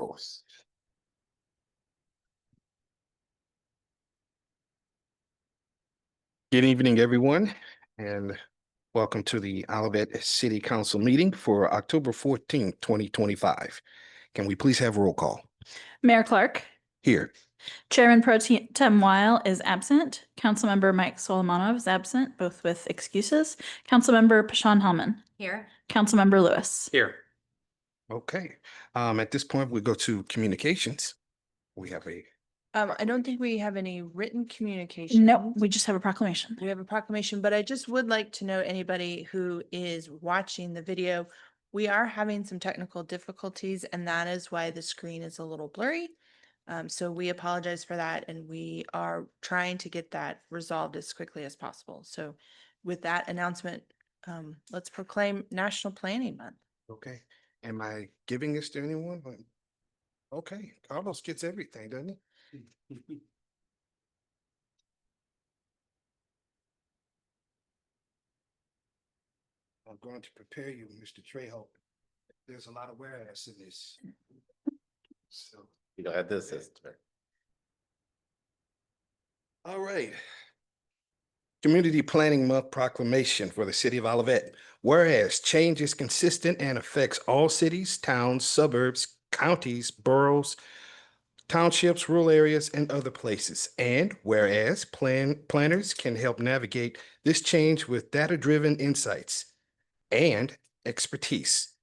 course. Good evening, everyone, and welcome to the Olivet City Council meeting for October 14th, 2025. Can we please have a roll call? Mayor Clark, Here. Chairman Pro Tem Weil is absent. Councilmember Mike Solomonov is absent, both with excuses. Councilmember Pashan Hellman. Here. Councilmember Lewis. Here. Okay, at this point, we go to communications. We have a, I don't think we have any written communication. No, we just have a proclamation. We have a proclamation, but I just would like to know anybody who is watching the video. We are having some technical difficulties, and that is why the screen is a little blurry. So we apologize for that, and we are trying to get that resolved as quickly as possible. So with that announcement, let's proclaim National Planning Month. okay, am I giving this to anyone? Okay, Carlos gets everything, doesn't he? I'm going to prepare you, Mr. Trejo. There's a lot of whereas in this. So, You don't have this. all right. Community Planning Month proclamation for the city of Olivet. Whereas change is consistent and affects all cities, towns, suburbs, counties, boroughs, townships, rural areas, and other places. And whereas planners can help navigate this change with data-driven insights and expertise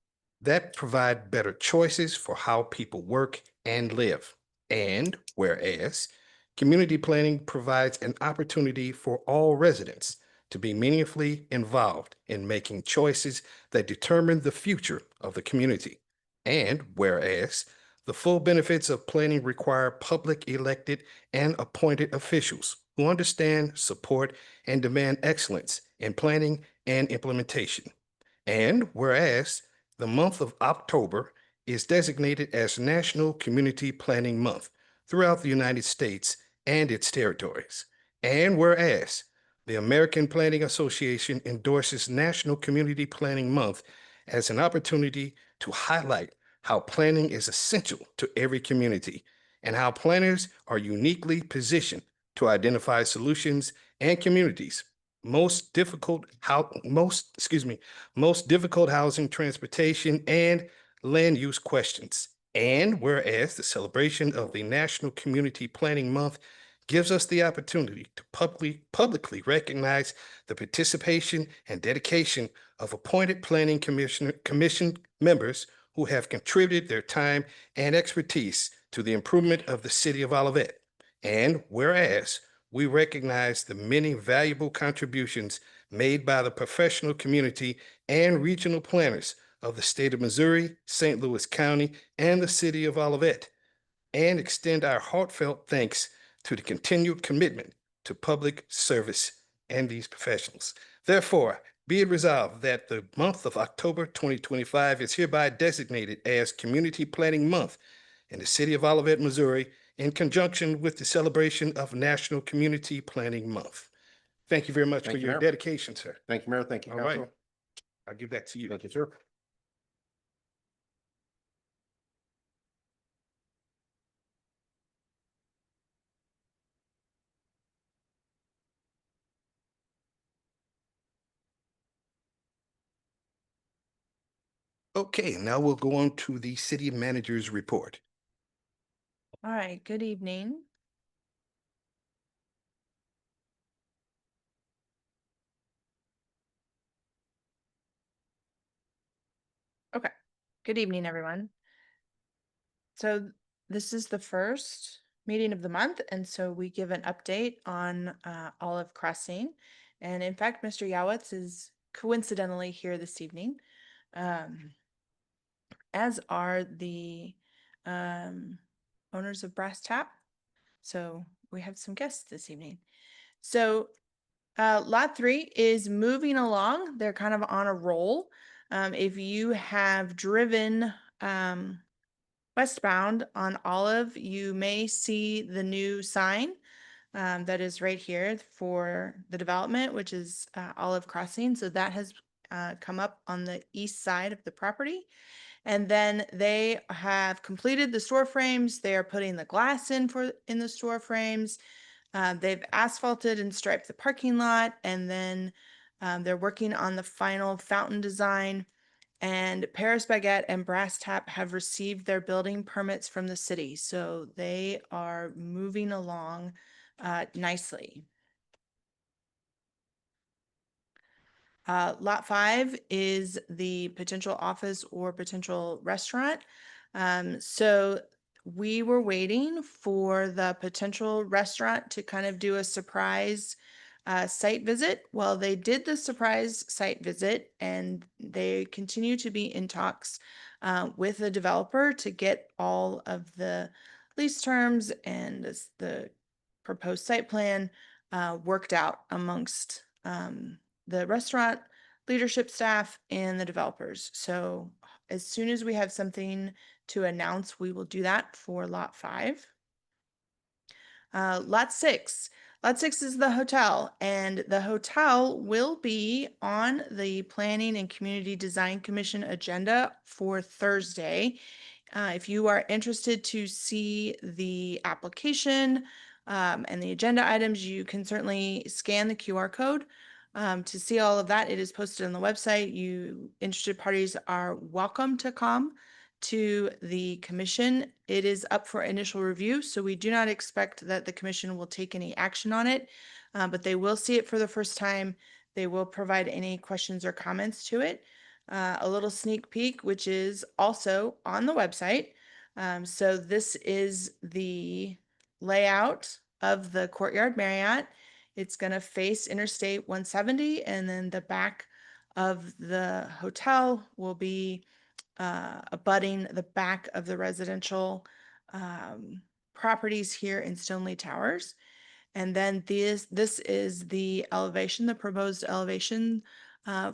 that provide better choices for how people work and live. And whereas community planning provides an opportunity for all residents to be meaningfully involved in making choices that determine the future of the community. And whereas the full benefits of planning require public elected and appointed officials who understand, support, and demand excellence in planning and implementation. And whereas the month of October is designated as National Community Planning Month throughout the United States and its territories. And whereas the American Planning Association endorses National Community Planning Month as an opportunity to highlight how planning is essential to every community and how planners are uniquely positioned to identify solutions and communities most difficult housing, transportation, and land use questions. And whereas the celebration of the National Community Planning Month gives us the opportunity to publicly recognize the participation and dedication of appointed planning commission members who have contributed their time and expertise to the improvement of the city of Olivet. And whereas we recognize the many valuable contributions made by the professional community and regional planners of the state of Missouri, St. Louis County, and the city of Olivet, and extend our heartfelt thanks to the continued commitment to public service and these professionals. Therefore, be it resolved that the month of October 2025 is hereby designated as Community Planning Month in the city of Olivet, Missouri, in conjunction with the celebration of National Community Planning Month. Thank you very much for your dedication, sir. Thank you, Mayor. Thank you, All right. Council. I'll give that to you. Thank you, sir. Okay, now we'll go on to the city manager's report. All right, good evening. Okay, good evening, everyone. So this is the first meeting of the month, and so we give an update on Olive Crossing. And in fact, Mr. Yowitz is coincidentally here this evening, as are the owners of Brass Tap. So we have some guests this evening. So Lot 3 is moving along. They're kind of on a roll. If you have driven westbound on Olive, you may see the new sign that is right here for the development, which is Olive Crossing. So that has come up on the east side of the property. And then they have completed the store frames. They are putting the glass in the store frames. They've asphalted and striped the parking lot, and then they're working on the final fountain design. And Paris Baguette and Brass Tap have received their building permits from the city, so they are moving along nicely. Lot 5 is the potential office or potential restaurant. So we were waiting for the potential restaurant to kind of do a surprise site visit. Well, they did the surprise site visit, and they continue to be in talks with the developer to get all of the lease terms and the proposed site plan worked out amongst the restaurant leadership staff and the developers. So as soon as we have something to announce, we will do that for lot 5. Lot 6. Lot 6 is the hotel, and the hotel will be on the Planning and Community Design Commission agenda for Thursday. If you are interested to see the application and the agenda items, you can certainly scan the QR code to see all of that. It is posted on the website. You interested parties are welcome to come to the commission. It is up for initial review, so we do not expect that the commission will take any action on it, but they will see it for the first time. They will provide any questions or comments to it. A little sneak peek, which is also on the website. So this is the layout of the Courtyard Marriott. It's going to face Interstate 170, and then the back of the hotel will be abutting the back of the residential properties here in Stoneleigh Towers. And then this is the elevation, the proposed elevation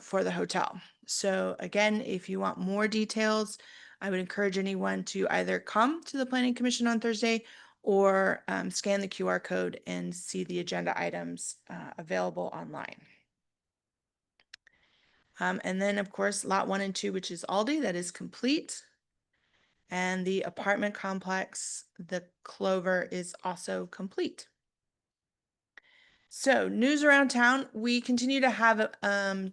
for the hotel. So again, if you want more details, I would encourage anyone to either come to the Planning Commission on Thursday or scan the QR code and see the agenda items available online. And then, of course, lot 1 and 2, which is Aldi, that is complete. And the apartment complex, the Clover, is also complete. So news around town, we continue to have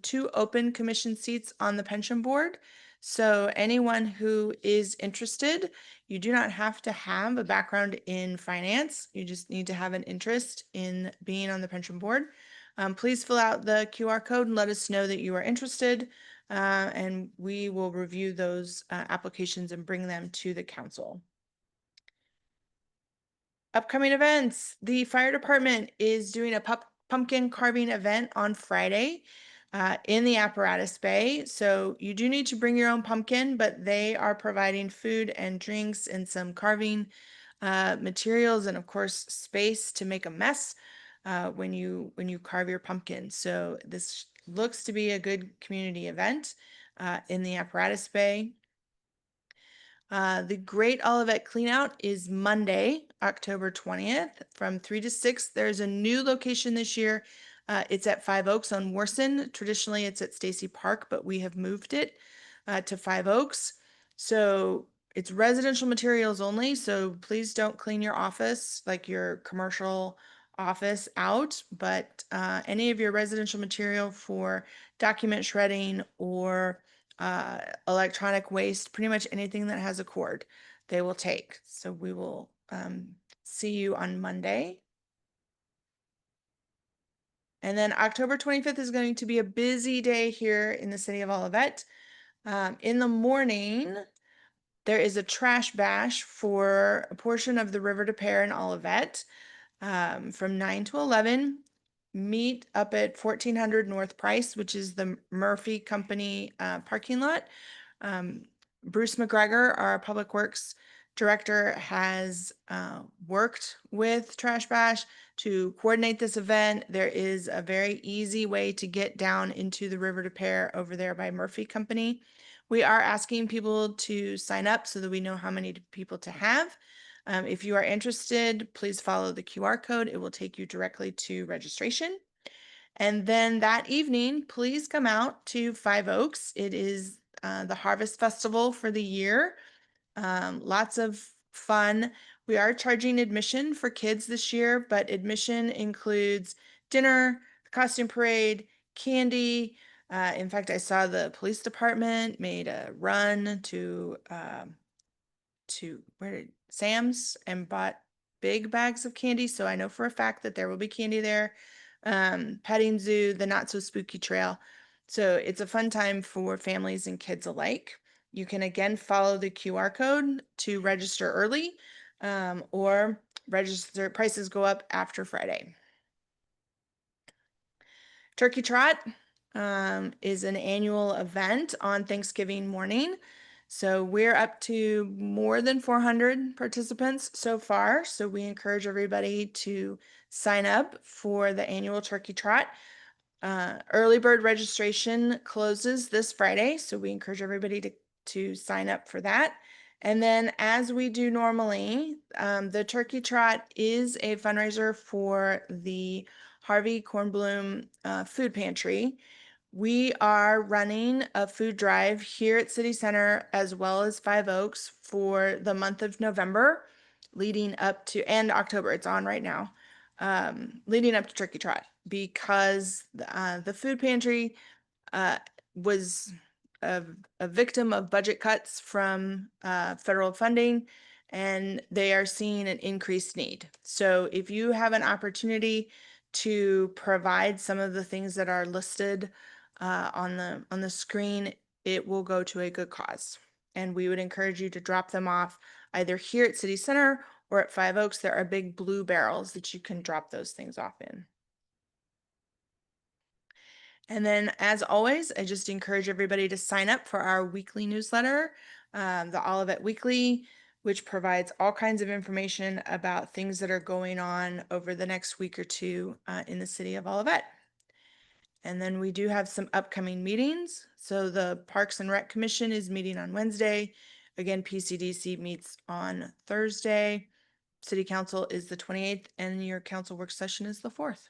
2 open commission seats on the pension board. So anyone who is interested, you do not have to have a background in finance. You just need to have an interest in being on the pension board. Please fill out the QR code and let us know that you are interested, and we will review those applications and bring them to the council. Upcoming events. The fire department is doing a pumpkin carving event on Friday in the apparatus bay. So you do need to bring your own pumpkin, but they are providing food and drinks and some carving materials, and of course space to make a mess when you carve your pumpkin. So this looks to be a good community event in the apparatus bay. The Great Olivet Cleanout is Monday, October 20th from 3 to 6. There's a new location this year. It's at Five Oaks on Worson. Traditionally, it's at Stacy Park, but we have moved it to Five Oaks. So it's residential materials only. So please don't clean your office, like your commercial office, out. But any of your residential material for document shredding or electronic waste, pretty much anything that has a cord, they will take. So we will see you on Monday. And then October 25th is going to be a busy day here in the city of Olivet. In the morning, there is a trash bash for a portion of the River des Peres in Olivet from 9 to 11. Meet up at 1400 North Price, which is the Murphy Company parking lot. Bruce McGregor, our Public Works Director, has worked with Trash Bash to coordinate this event. There is a very easy way to get down into the River des Peres over there by Murphy Company. We are asking people to sign up so that we know how many people to have. If you are interested, please follow the QR code. It will take you directly to registration. And then that evening, please come out to Five Oaks. It is the Harvest Festival for the year. Lots of fun. We are charging admission for kids this year, but admission includes dinner, the costume parade, candy. In fact, I saw the police department made a run to Sam's and bought big bags of candy. So I know for a fact that there will be candy there. Petting zoo, the not so spooky trail. So it's a fun time for families and kids alike. You can again follow the QR code to register early, or register. Prices go up after Friday. Turkey Trot is an annual event on Thanksgiving morning. So we're up to more than 400 participants so far. So we encourage everybody to sign up for the annual Turkey Trot. Early bird registration closes this Friday, so we encourage everybody to sign up for that. And then, as we do normally, the Turkey Trot is a fundraiser for the Harvey Kornblum Food Pantry. We are running a food drive here at City Center as well as Five Oaks for the month of November, leading up to, and October. It's on right now, leading up to Turkey Trot, because the food pantry was a victim of budget cuts from federal funding, and they are seeing an increased need. So if you have an opportunity to provide some of the things that are listed on the screen, it will go to a good cause. And we would encourage you to drop them off either here at City Center or at Five Oaks. There are big blue barrels that you can drop those things off in. And then, as always, I just encourage everybody to sign up for our weekly newsletter, the Olivet Weekly, which provides all kinds of information about things that are going on over the next week or two in the city of Olivet. And then we do have some upcoming meetings. So the Parks and Rec Commission is meeting on Wednesday. Again, PCDC meets on Thursday. City Council is the 28th, and your council work session is the 4th.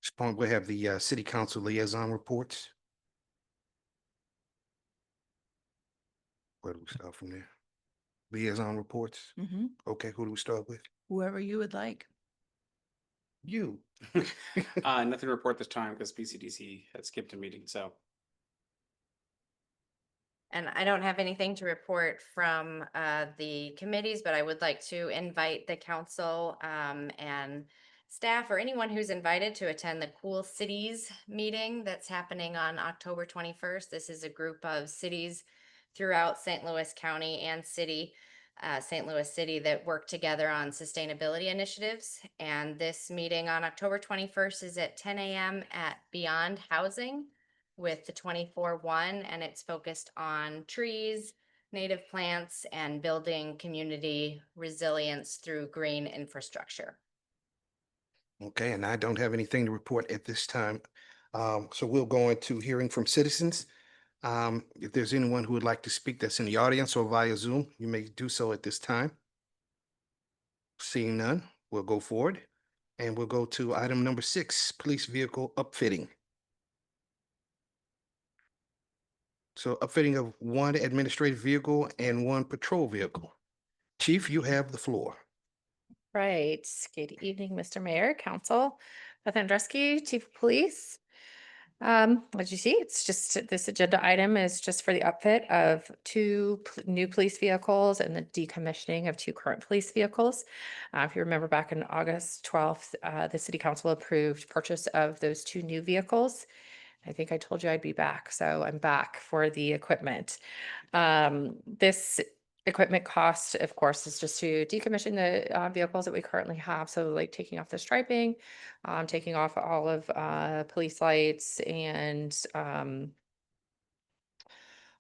This point, we have the city council liaison reports. Where do we start from there? Liaison reports. Okay, who do we start with? Whoever you would like. You. Nothing to report this time because PCDC had skipped a meeting, so. And I don't have anything to report from the committees, but I would like to invite the council and staff or anyone who's invited to attend the Cool Cities meeting that's happening on October 21st. This is a group of cities throughout St. Louis County and St. Louis City that work together on sustainability initiatives. And this meeting on October 21st is at 10 a.m. at Beyond Housing with the 24-1, and it's focused on trees, native plants, and building community resilience through green infrastructure. Okay, and I don't have anything to report at this time. So we'll go into hearing from citizens. If there's anyone who would like to speak that's in the audience or via Zoom, you may do so at this time. Seeing none, we'll go forward and we'll go to item number 6, police vehicle upfitting. So upfitting of one administrative vehicle and one patrol vehicle. Chief, you have the floor. Right. Good evening, Mr. Mayor, Council. Beth Andruski, Chief of Police. As you see, it's just this agenda item is just for the upfit of 2 new police vehicles and the decommissioning of 2 current police vehicles. If you remember back in August 12th, the City Council approved purchase of those 2 new vehicles. I think I told you I'd be back, so I'm back for the equipment. This equipment cost, of course, is just to decommission the vehicles that we currently have. So like taking off the striping, taking off all of police lights and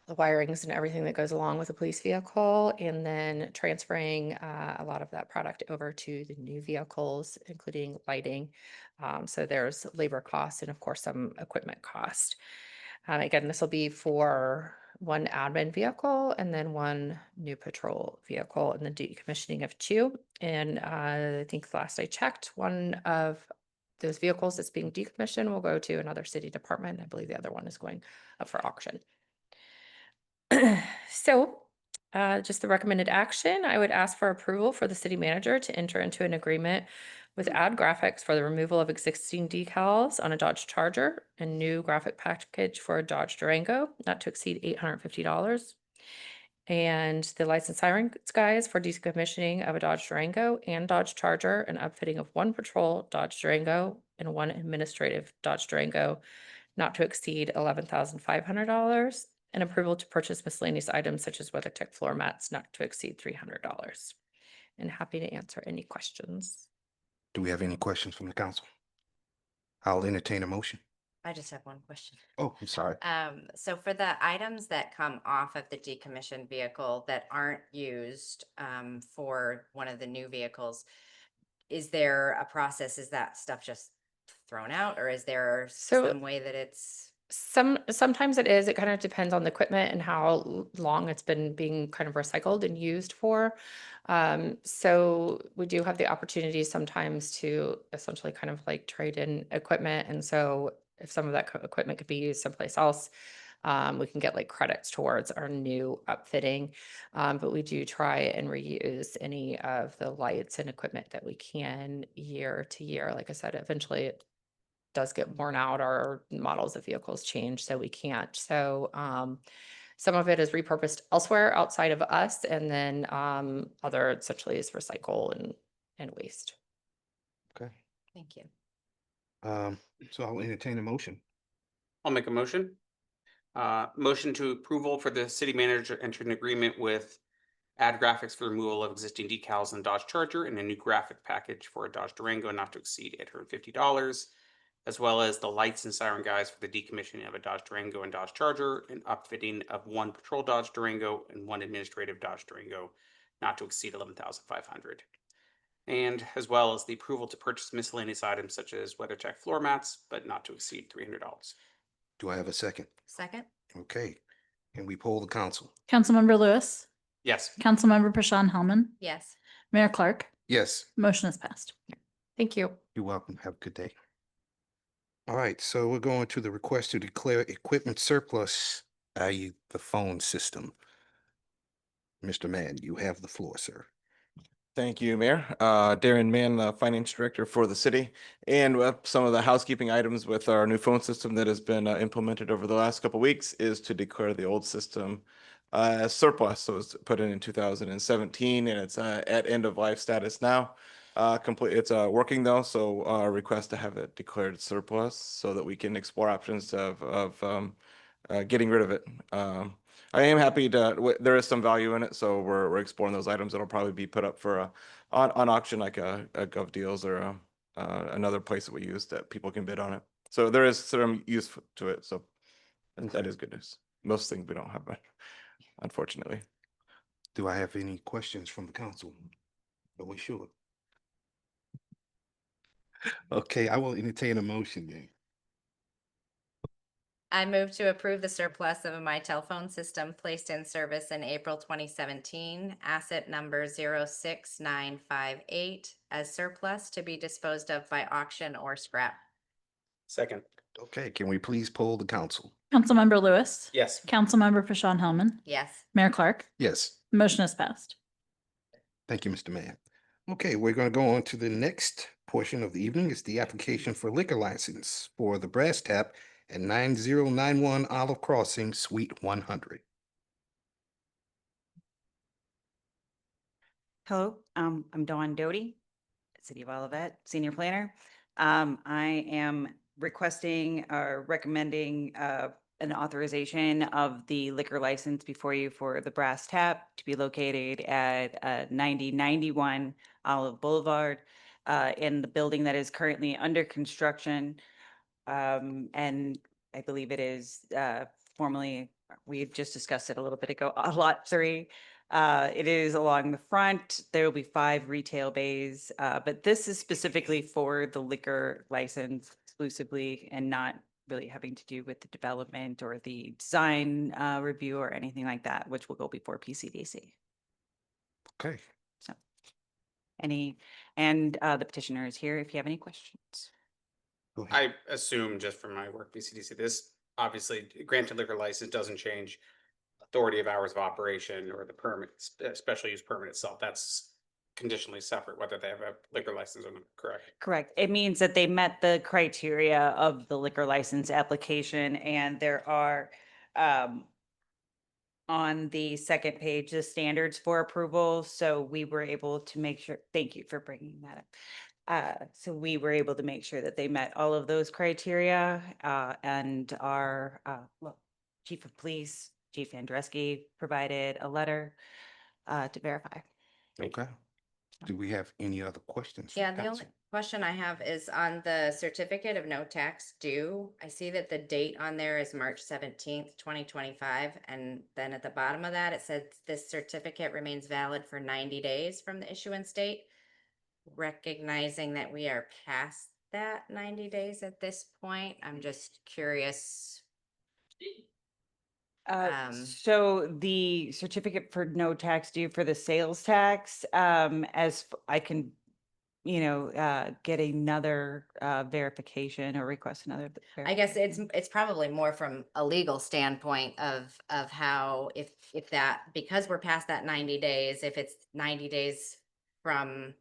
the wirings and everything that goes along with a police vehicle, and then transferring a lot of that product over to the new vehicles, including lighting. So there's labor costs and of course some equipment cost. Again, this will be for one admin vehicle, and then one new patrol vehicle, and the decommissioning of two. And I think last I checked, one of those vehicles that's being decommissioned will go to another city department. I believe the other one is going up for auction. So, just the recommended action, I would ask for approval for the city manager to enter into an agreement with Ad Graphics for the removal of existing decals on a Dodge Charger and new graphic package for a Dodge Durango, not to exceed $850. And the license siren guys for decommissioning of a Dodge Durango and Dodge Charger and upfitting of one patrol Dodge Durango and one administrative Dodge Durango, not to exceed $11,500, and approval to purchase miscellaneous items such as WeatherTech floor mats, not to exceed $300. And happy to answer any questions. Do we have any questions from the council? I'll entertain a motion. I just have one question. Oh, I'm sorry. So for the items that come off of the decommissioned vehicle that aren't used, for one of the new vehicles, is there a process? Is that stuff just thrown out, or is there So- some way that it's? Sometimes it is, it kind of depends on the equipment and how long it's been being kind of recycled and used for. So we do have the opportunity sometimes to essentially kind of like trade in equipment. And so if some of that equipment could be used someplace else, we can get like credits towards our new upfitting. But we do try and reuse any of the lights and equipment that we can year to year. Like I said, eventually it does get worn out, our models of vehicles change, so we can't. So some of it is repurposed elsewhere outside of us, and then other essentially is recycle and waste. Okay. Thank you. So I'll entertain a motion. I'll make a motion. Motion to approval for the city manager to enter an agreement with Ad Graphics for removal of existing decals on Dodge Charger and a new graphic package for a Dodge Durango not to exceed $850, as well as the lights and siren guys for the decommissioning of a Dodge Durango and Dodge Charger and upfitting of one patrol Dodge Durango and one administrative Dodge Durango not to exceed $11,500. And as well as the approval to purchase miscellaneous items such as WeatherTech floor mats, but not to exceed $300. Do I have a second? Second? Okay. Can we poll the council? Councilmember Lewis, Yes. Councilmember Pashon Hellman, Yes. Mayor Clark, Yes. motion is passed. Thank you. You're welcome. Have a good day. All right, so we're going to the request to declare equipment surplus, i.e. the phone system. Mr. Mann, you have the floor, sir. Thank you, Mayor. Darren Mann, the Finance Director for the city. And some of the housekeeping items with our new phone system that has been implemented over the last couple of weeks is to declare the old system as surplus. So it was put in 2017 and it's at end of life status now. It's working though, so request to have it declared surplus so that we can explore options of getting rid of it. I am happy to, there is some value in it, so we're exploring those items that'll probably be put up for on auction, like a Gov Deals or another place that we use that people can bid on it. So there is some use to it, so that is good news. Most things we don't have, unfortunately. Do I have any questions from the council? Are we sure? Okay, I will entertain a motion then. I move to approve the surplus of my telephone system placed in service in April 2017, asset number 06958, as surplus to be disposed of by auction or scrap. Second. Okay, can we please poll the council? Councilmember Lewis, Yes. Councilmember Pashon Hellman, Yes. Mayor Clark, Yes. motion is passed. Thank you, Mr. Mann. Okay, we're going to go on to the next portion of the evening. It's the application for liquor license for the Brass Tap at 9091 Olive Crossing, Suite 100. Hello, I'm Dawn Doty, City of Olivet, Senior Planner. I am requesting or recommending an authorization of the liquor license before you for the Brass Tap to be located at 9091 Olive Boulevard in the building that is currently under construction. And I believe it is formerly, we had just discussed it a little bit ago, Lot 3. It is along the front. There will be 5 retail bays, but this is specifically for the liquor license exclusively and not really having to do with the development or the design review or anything like that, which will go before PCDC. Okay, So the petitioner is here if you have any questions. go ahead. I assume just from my work, BCDC, this obviously granted liquor license doesn't change authority of hours of operation or the permit, special use permit itself. That's conditionally separate, whether they have a liquor license or not, correct? Correct. It means that they met the criteria of the liquor license application, and there are on the second page, the standards for approval. So we were able to make sure, thank you for bringing that up. So we were able to make sure that they met all of those criteria, and our Chief of Police, Chief Andreski, provided a letter to verify. Okay. Do we have any other questions? from Yeah, the only council? question I have is on the certificate of no tax due. I see that the date on there is March 17th, 2025. And then at the bottom of that, it says this certificate remains valid for 90 days from the issuance date. Recognizing that we are past that 90 days at this point, I'm just curious. So the certificate for no tax due for the sales tax, I can, get another verification or request another. I guess it's probably more from a legal standpoint of how if that, because we're past that 90 days, if it's 90 days from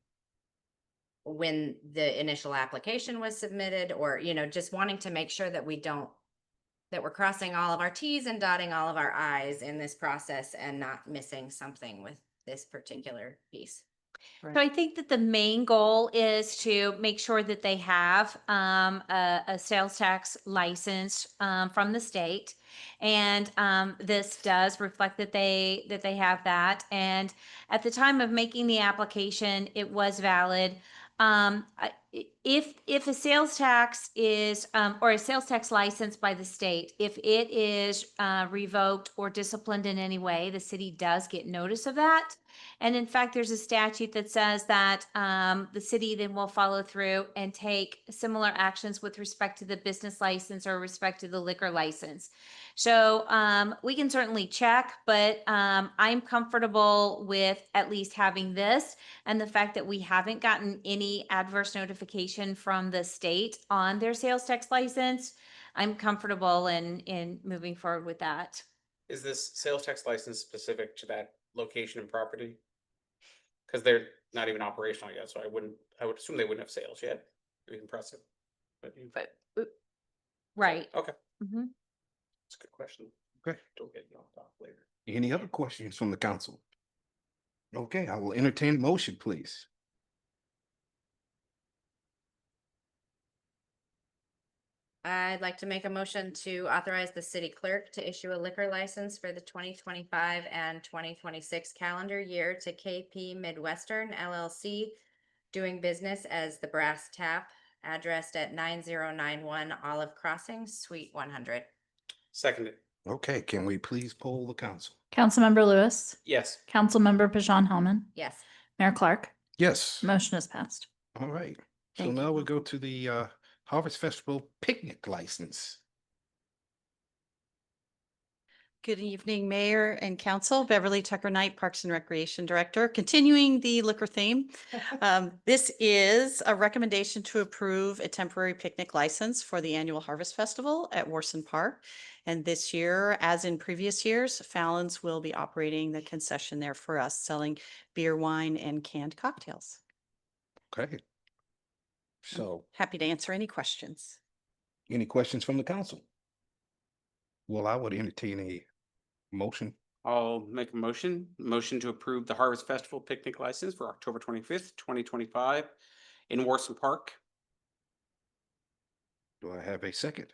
when the initial application was submitted, or, just wanting to make sure that that we're crossing all of our Ts and dotting all of our Is in this process and not missing something with this particular piece. So I think that the main goal is to make sure that they have a sales tax license from the state. And this does reflect that they have that. And at the time of making the application, it was valid. If a sales tax is or a sales tax license by the state, if it is revoked or disciplined in any way, the city does get notice of that. And in fact, there's a statute that says that the city then will follow through and take similar actions with respect to the business license or respect to the liquor license. So we can certainly check, but I'm comfortable with at least having this and the fact that we haven't gotten any adverse notification from the state on their sales tax license. I'm comfortable in moving forward with that. Is this sales tax license specific to that location and property? Because they're not even operational yet, so I would assume they wouldn't have sales yet. Pretty impressive. But Right. okay, Mhm. that's a good question. Okay. Don't get you off top later. Any other questions from the council? Okay, I will entertain motion, please. I'd like to make a motion to authorize the city clerk to issue a liquor license for the 2025 and 2026 calendar year to KP Midwestern LLC, doing business as the Brass Tap, addressed at 9091 Olive Crossing, Suite 100. Seconded, Okay, can we please poll the council? Councilmember Lewis, yes. Councilmember Pashon Hellman, Yes. Mayor Clark, Yes. motion is passed. All right. So Thank you. now we'll go to the Harvest Festival picnic license. Good evening, Mayor and Council. Beverly Tucker Knight, Parks and Recreation Director. Continuing the liquor theme, this is a recommendation to approve a temporary picnic license for the annual Harvest Festival at Warson Park. And this year, as in previous years, Fallon's will be operating the concession there for us, selling beer, wine, and canned cocktails. Okay. So Happy to answer any questions. any questions from the council? Well, I would entertain a motion. I'll make a motion to approve the Harvest Festival picnic license for October 25th, 2025 in Warson Park. Do I have a second?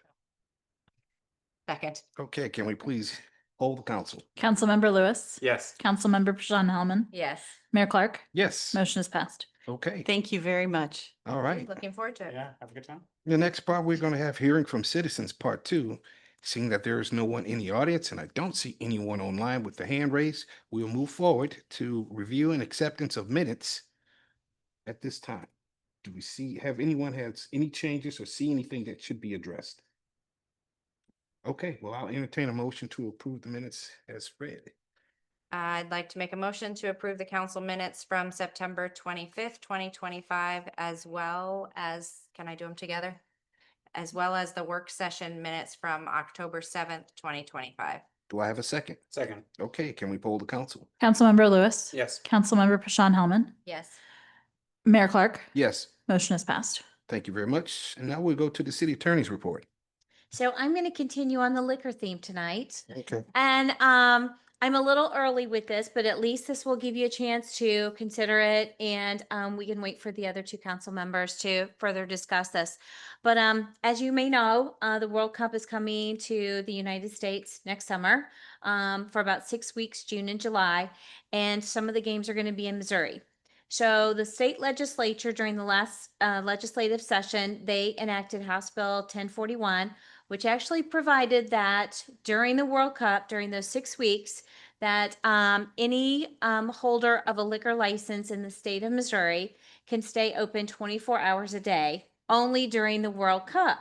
Second. Okay, can we please poll the council? Councilmember Lewis, Yes. Councilmember Pashon Hellman, Yes. Mayor Clark, Yes. motion is passed. Okay, Thank you very much. all right. Looking forward to it. Yeah, have a good time. The next part, we're going to have hearing from citizens, part 2. Seeing that there is no one in the audience and I don't see anyone online with the hand raised, we'll move forward to review and acceptance of minutes at this time. Do we have anyone has any changes or see anything that should be addressed? Okay, well, I'll entertain a motion to approve the minutes as read. I'd like to make a motion to approve the council minutes from September 25th, 2025, as well as, can I do them together? As well as the work session minutes from October 7th, 2025. Do I have a second? Second. Okay, can we poll the council? Councilmember Lewis. Yes. Councilmember Pashon Hellman. Yes. Mayor Clark. Yes, Motion is passed. thank you very much. And now we'll go to the city attorney's report. So I'm going to continue on the liquor theme tonight. Okay. And I'm a little early with this, but at least this will give you a chance to consider it. And we can wait for the other two council members to further discuss this. But as you may know, the World Cup is coming to the United States next summer for about 6 weeks, June and July. And some of the games are going to be in Missouri. So the state legislature during the last legislative session, they enacted House Bill 1041, which actually provided that during the World Cup, during those 6 weeks, that any holder of a liquor license in the state of Missouri can stay open 24 hours a day, only during the World Cup.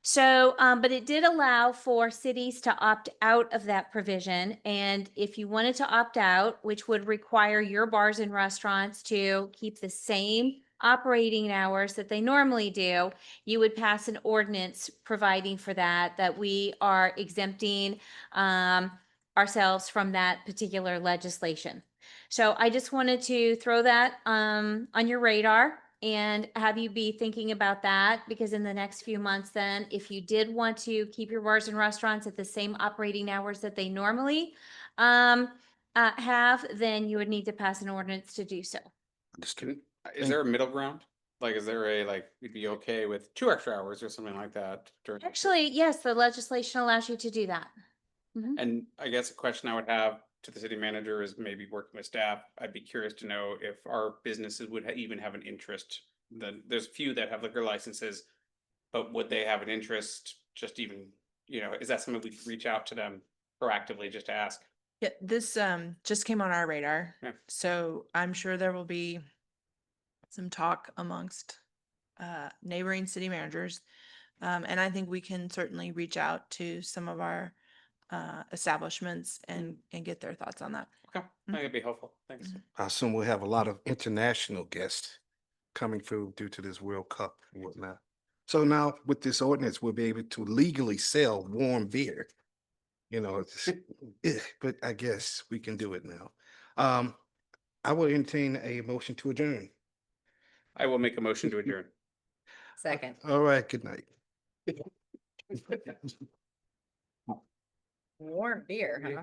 So, but it did allow for cities to opt out of that provision. And if you wanted to opt out, which would require your bars and restaurants to keep the same operating hours that they normally do, you would pass an ordinance providing for that, that we are exempting ourselves from that particular legislation. So I just wanted to throw that on your radar and have you be thinking about that, because in the next few months then, if you did want to keep your bars and restaurants at the same operating hours that they normally have, then you would need to pass an ordinance to do so. Understood. Is there a middle ground? Like, is there a, like, we'd be okay with 2 extra hours or something like that during? Actually, yes, the legislation allows you to do that. And I guess a question I would have to the city manager is maybe working with staff. I'd be curious to know if our businesses would even have an interest. There's few that have liquor licenses, but would they have an interest just even, is that something we could reach out to them proactively just to ask? Yeah, this just came on our radar. Yeah. So I'm sure there will be some talk amongst neighboring city managers. And I think we can certainly reach out to some of our establishments and get their thoughts on that. Okay, I think it'd be helpful. Thanks. I assume we'll have a lot of international guests coming through due to this World Cup and whatnot. So now with this ordinance, we'll be able to legally sell warm beer. But I guess we can do it now. I will entertain a motion to adjourn. I will make a motion to adjourn. Second. All right, good night. Warm beer, huh?